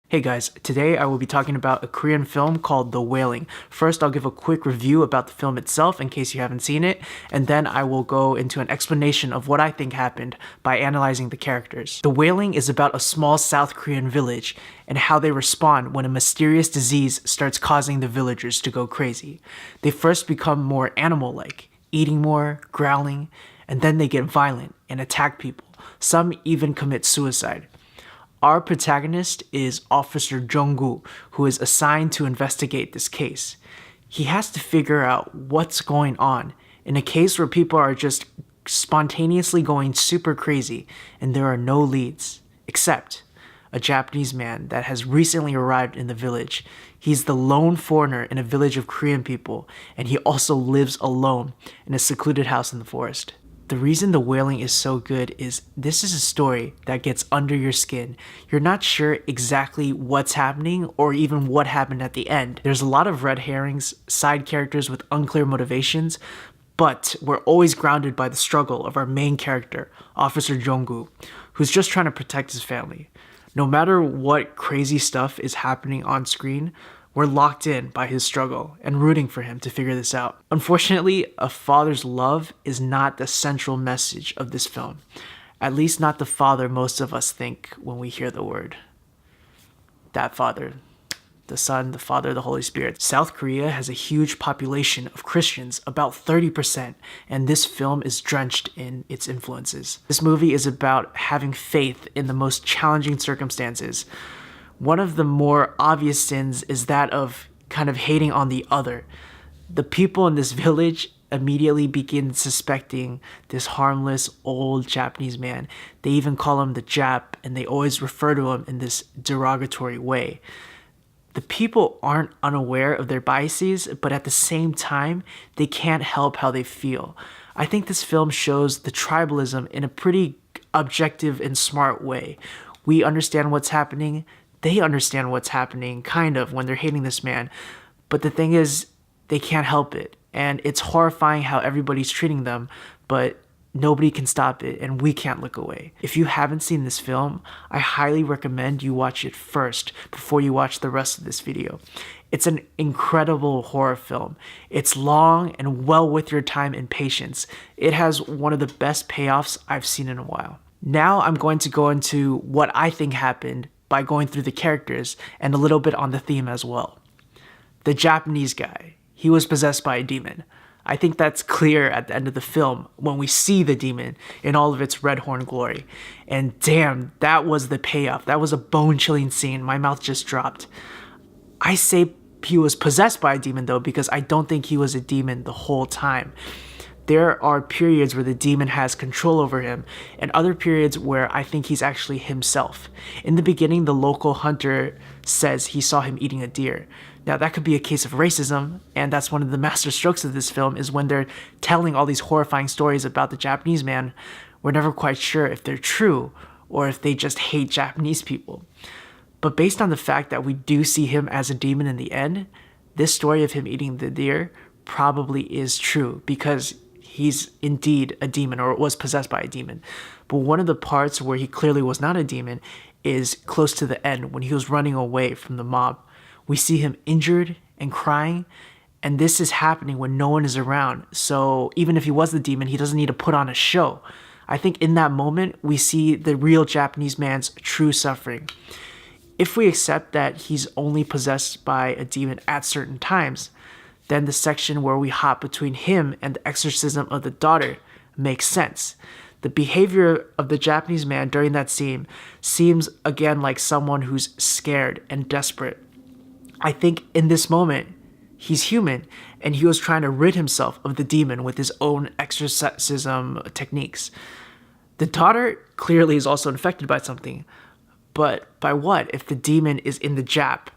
Hey guys, today I will be talking about a Korean film called The Wailing. First, I'll give a quick review about the film itself in case you haven't seen it, and then I will go into an explanation of what I think happened by analyzing the characters. The Wailing is about a small South Korean village and how they respond when a mysterious disease starts causing the villagers to go crazy. They first become more animal-like, eating more, growling, and then they get violent and attack people. Some even commit suicide. Our protagonist is Officer Jung-gu, who is assigned to investigate this case. He has to figure out what's going on in a case where people are just spontaneously going super crazy and there are no leads, except a Japanese man that has recently arrived in the village. He's the lone foreigner in a village of Korean people, and he also lives alone in a secluded house in the forest. The reason The Wailing is so good is this is a story that gets under your skin. You're not sure exactly what's happening or even what happened at the end. There's a lot of red herrings, side characters with unclear motivations, but we're always grounded by the struggle of our main character, Officer Jung-gu, who's just trying to protect his family. No matter what crazy stuff is happening on screen, we're locked in by his struggle and rooting for him to figure this out. Unfortunately, a father's love is not the central message of this film. At least not the father most of us think when we hear the word. That father. The Son, the Father, the Holy Spirit. South Korea has a huge population of Christians, about 30%, and this film is drenched in its influences. This movie is about having faith in the most challenging circumstances. One of the more obvious sins is that of kind of hating on the other. The people in this village immediately begin suspecting this harmless old Japanese man. They even call him the Jap, and they always refer to him in this derogatory way. The people aren't unaware of their biases, but at the same time, they can't help how they feel. I think this film shows the tribalism in a pretty objective and smart way. We understand what's happening. They understand what's happening, kind of, when they're hating this man. But the thing is, they can't help it. And it's horrifying how everybody's treating them, but nobody can stop it, and we can't look away. If you haven't seen this film, I highly recommend you watch it first before you watch the rest of this video. It's an incredible horror film. It's long and well worth your time and patience. It has one of the best payoffs I've seen in a while. Now I'm going to go into what I think happened by going through the characters and a little bit on the theme as well. The Japanese guy, he was possessed by a demon. I think that's clear at the end of the film when we see the demon in all of its red horn glory. And damn, that was the payoff. That was a bone-chilling scene. My mouth just dropped. I say he was possessed by a demon though because I don't think he was a demon the whole time. There are periods where the demon has control over him, and other periods where I think he's actually himself. In the beginning, the local hunter says he saw him eating a deer. Now, that could be a case of racism, and that's one of the master strokes of this film, is when they're telling all these horrifying stories about the Japanese man, we're never quite sure if they're true or if they just hate Japanese people. But based on the fact that we do see him as a demon in the end, this story of him eating the deer probably is true because he's indeed a demon or was possessed by a demon. But one of the parts where he clearly was not a demon is close to the end when he was running away from the mob. We see him injured and crying, and this is happening when no one is around. So even if he was the demon, he doesn't need to put on a show. I think in that moment, we see the real Japanese man's true suffering. If we accept that he's only possessed by a demon at certain times, then the section where we hop between him and the exorcism of the daughter makes sense. The behavior of the Japanese man during that scene seems again like someone who's scared and desperate. I think in this moment, he's human, and he was trying to rid himself of the demon with his own exorcism techniques. The daughter clearly is also infected by something, but by what if the demon is in the Jap?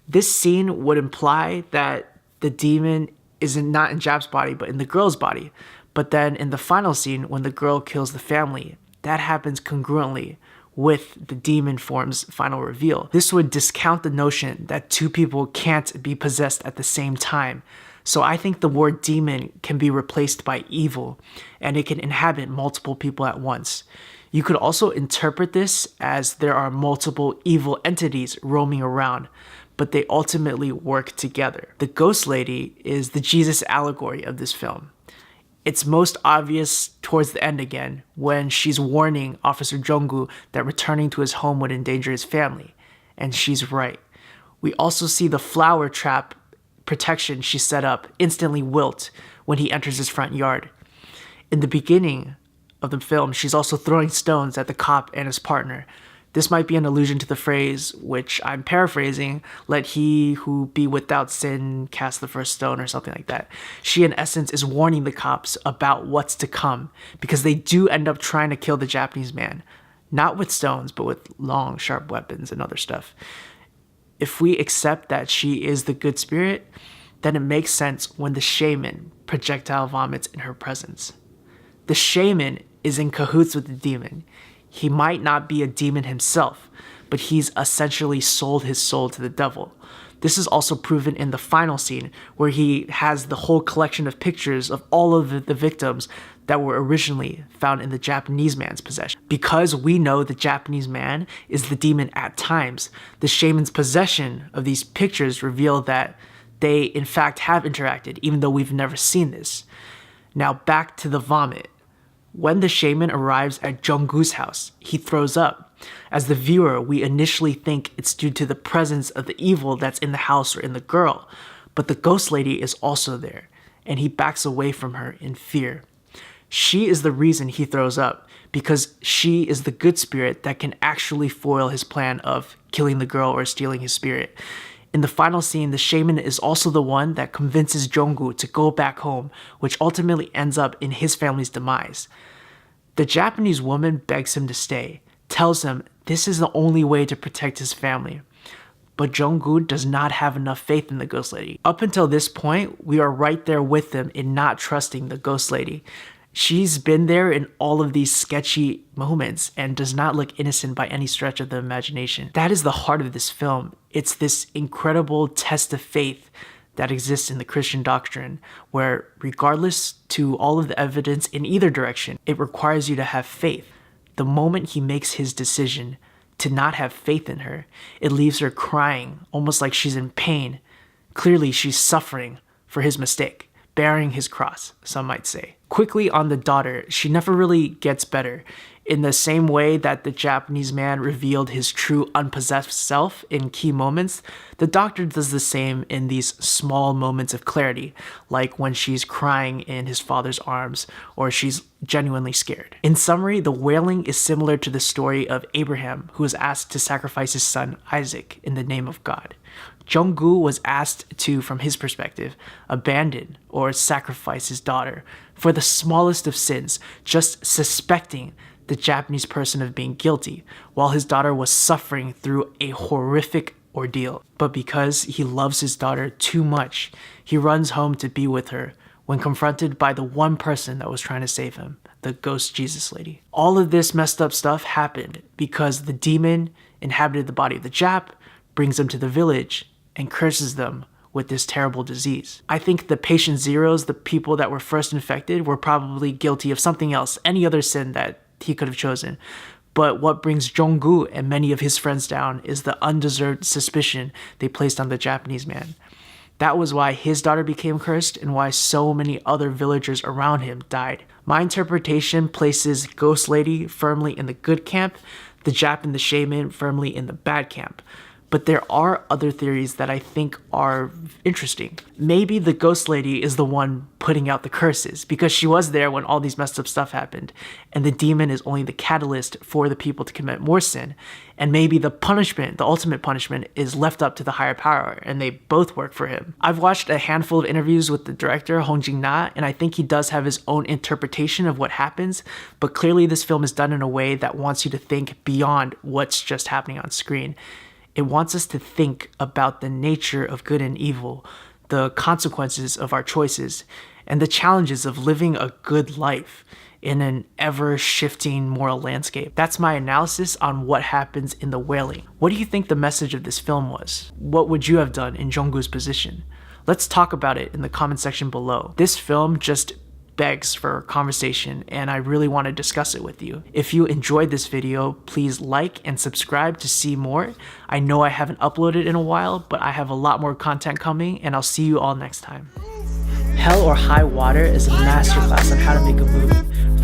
This scene would imply that the demon is not in Jap's body, but in the girl's body. But then in the final scene, when the girl kills the family, that happens congruently with the demon form's final reveal. This would discount the notion that two people can't be possessed at the same time. So I think the word demon can be replaced by evil, and it can inhabit multiple people at once. You could also interpret this as there are multiple evil entities roaming around, but they ultimately work together. The Ghost Lady is the Jesus allegory of this film. It's most obvious towards the end again, when she's warning Officer Jong-gu that returning to his home would endanger his family. And she's right. We also see the flower trap protection she set up instantly wilt when he enters his front yard. In the beginning of the film, she's also throwing stones at the cop and his partner. This might be an allusion to the phrase, which I'm paraphrasing, let he who be without sin cast the first stone, or something like that. She, in essence, is warning the cops about what's to come, because they do end up trying to kill the Japanese man. Not with stones, but with long, sharp weapons and other stuff. If we accept that she is the good spirit, then it makes sense when the shaman projectile vomits in her presence. The shaman is in cahoots with the demon. He might not be a demon himself, but he's essentially sold his soul to the devil. This is also proven in the final scene, where he has the whole collection of pictures of all of the victims that were originally found in the Japanese man's possession. Because we know the Japanese man is the demon at times, the shaman's possession of these pictures reveal that they in fact have interacted, even though we've never seen this. Now back to the vomit. When the shaman arrives at Jong-gu's house, he throws up. As the viewer, we initially think it's due to the presence of the evil that's in the house or in the girl, but the ghost lady is also there, and he backs away from her in fear. She is the reason he throws up, because she is the good spirit that can actually foil his plan of killing the girl or stealing his spirit. In the final scene, the shaman is also the one that convinces Jong-gu to go back home, which ultimately ends up in his family's demise. The Japanese woman begs him to stay, tells him this is the only way to protect his family. But Jong-gu does not have enough faith in the ghost lady. Up until this point, we are right there with him in not trusting the ghost lady. She's been there in all of these sketchy moments and does not look innocent by any stretch of the imagination. That is the heart of this film. It's this incredible test of faith that exists in the Christian doctrine, where regardless to all of the evidence in either direction, it requires you to have faith. The moment he makes his decision to not have faith in her, it leaves her crying, almost like she's in pain. Clearly, she's suffering for his mistake, bearing his cross, some might say. Quickly on the daughter, she never really gets better. In the same way that the Japanese man revealed his true unpossessed self in key moments, the doctor does the same in these small moments of clarity, like when she's crying in his father's arms or she's genuinely scared. In summary, The Wailing is similar to the story of Abraham, who was asked to sacrifice his son Isaac in the name of God. Jong-gu was asked to, from his perspective, abandon or sacrifice his daughter for the smallest of sins, just suspecting the Japanese person of being guilty, while his daughter was suffering through a horrific ordeal. But because he loves his daughter too much, he runs home to be with her when confronted by the one person that was trying to save him, the ghost Jesus lady. All of this messed up stuff happened because the demon inhabited the body of the Jap, brings them to the village, and curses them with this terrible disease. I think the patient zeros, the people that were first infected, were probably guilty of something else, any other sin that he could have chosen. But what brings Jong-gu and many of his friends down is the undeserved suspicion they placed on the Japanese man. That was why his daughter became cursed and why so many other villagers around him died. My interpretation places Ghost Lady firmly in the good camp, the Jap and the shaman firmly in the bad camp. But there are other theories that I think are interesting. Maybe the ghost lady is the one putting out the curses because she was there when all these messed up stuff happened, and the demon is only the catalyst for the people to commit more sin. And maybe the punishment, the ultimate punishment, is left up to the higher power, and they both work for him. I've watched a handful of interviews with the director, Hong Jing-na, and I think he does have his own interpretation of what happens, but clearly this film is done in a way that wants you to think beyond what's just happening on screen. It wants us to think about the nature of good and evil, the consequences of our choices, and the challenges of living a good life in an ever-shifting moral landscape. That's my analysis on what happens in The Wailing. What do you think the message of this film was? What would you have done in Jong-gu's position? Let's talk about it in the comment section below. This film just begs for conversation, and I really want to discuss it with you. If you enjoyed this video, please like and subscribe to see more. I know I haven't uploaded in a while, but I have a lot more content coming, and I'll see you all next time. Hell or High Water is a masterclass on how to make a movie.